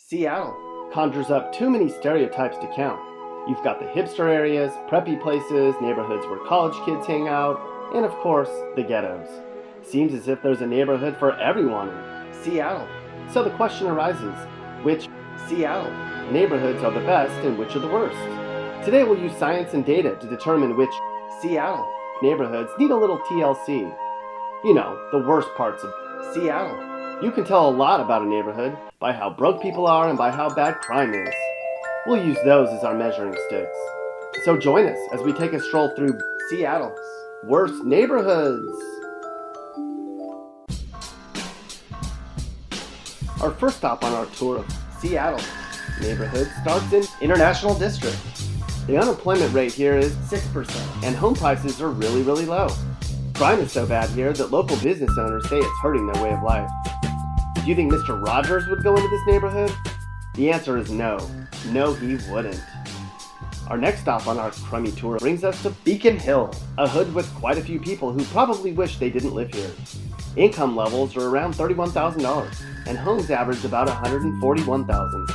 Seattle conjures up too many stereotypes to count. You've got the hipster areas, preppy places, neighborhoods where college kids hang out, and of course, the ghettos. Seems as if there's a neighborhood for everyone in Seattle. So the question arises, which Seattle neighborhoods are the best and which are the worst? Today we'll use science and data to determine which Seattle neighborhoods need a little TLC. You know, the worst parts of Seattle. You can tell a lot about a neighborhood by how broke people are and by how bad crime is. We'll use those as our measuring sticks. So join us as we take a stroll through Seattle's worst neighborhoods. Our first stop on our tour of Seattle's neighborhood starts in International District. The unemployment rate here is 6%, and home prices are really low. Crime is so bad here that local business owners say it's hurting their way of life. Do you think Mr. Rogers would go into this neighborhood? The answer is no. No, he wouldn't. Our next stop on our crummy tour brings us to Beacon Hill, a hood with quite a few people who probably wish they didn't live here. Income levels are around $31,000, and homes average about $141,000.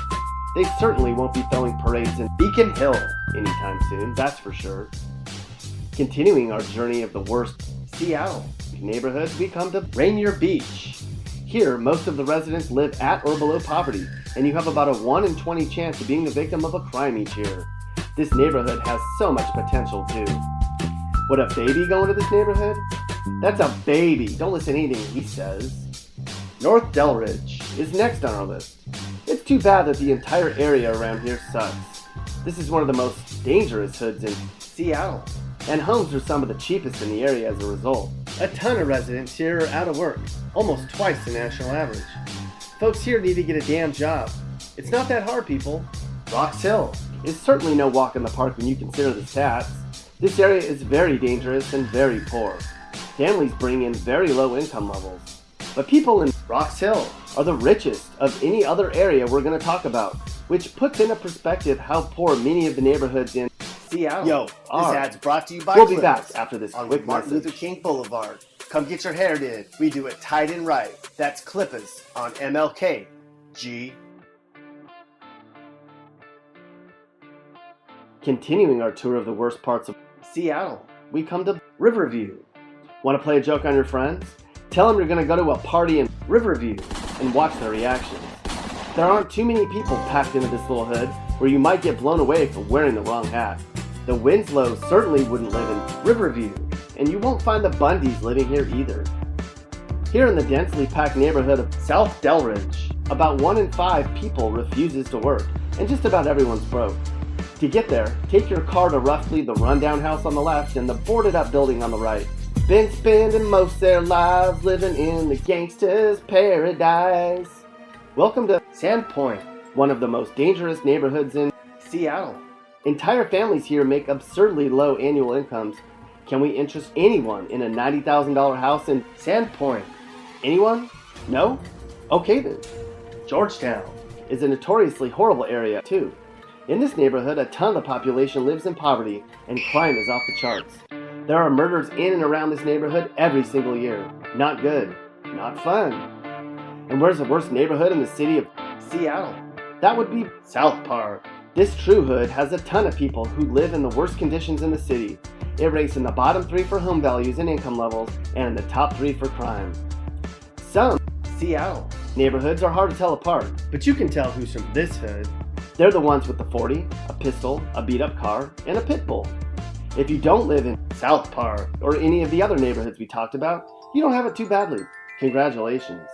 They certainly won't be throwing parades in Beacon Hill anytime soon, that's for sure. Continuing our journey of the worst Seattle neighborhoods, we come to Rainier Beach. Here, most of the residents live at or below poverty, and you have about a 1 in 20 chance of being the victim of a crime each year. This neighborhood has so much potential too. Would a baby go into this neighborhood? That's a baby, don't listen to anything he says. North Delridge is next on our list. It's too bad that the entire area around here sucks. This is one of the most dangerous hoods in Seattle, and homes are some of the cheapest in the area as a result. A ton of residents here are out of work, almost twice the national average. Folks here need to get a damn job. It's not that hard, people. Roxhill is certainly no walk in the park when you consider the stats. This area is very dangerous and very poor. Families bring in very low income levels. But people in Roxhill are the richest of any other area we're going to talk about, which puts into perspective how poor many of the neighborhoods in Seattle Yo, this are. ad's brought to you by We'll be Clippers back after this on quick Martin message. Luther King Boulevard. Come get your hair did. We do it tight and right. That's Clippers on MLK. G. Continuing our tour of the worst parts of Seattle, we come to Riverview. Want to play a joke on your friends? Tell them you're going to go to a party in Riverview and watch their reactions. There aren't too many people packed into this little hood where you might get blown away for wearing the wrong hat. The Winslows certainly wouldn't live in Riverview, and you won't find the Bundys living here either. Here in the densely packed neighborhood of South Delridge, about 1 in 5 people refuses to work, and just about everyone's broke. To get there, take your car to roughly the rundown house on the left and the boarded up building on the right. Been spending most their lives living in the gangster's paradise. Welcome to Sandpoint, one of the most dangerous neighborhoods in Seattle. Entire families here make absurdly low annual incomes. Can we interest anyone in a $90,000 house in Sandpoint? Anyone? No? Okay then. Georgetown is a notoriously horrible area too. In this neighborhood, a ton of the population lives in poverty and crime is off the charts. There are murders in and around this neighborhood every single year. Not good. Not fun. And where's the worst neighborhood in the city of Seattle? That would be South Park. This true hood has a ton of people who live in the worst conditions in the city. It ranks in the bottom 3 for home values and income levels, and in the top 3 for crime. Some Seattle neighborhoods are hard to tell apart, but you can tell who's from this hood. They're the ones with the 40, a pistol, a beat-up car, and a pit bull. If you don't live in South Park or any of the other neighborhoods we talked about, you don't have it too badly. Congratulations.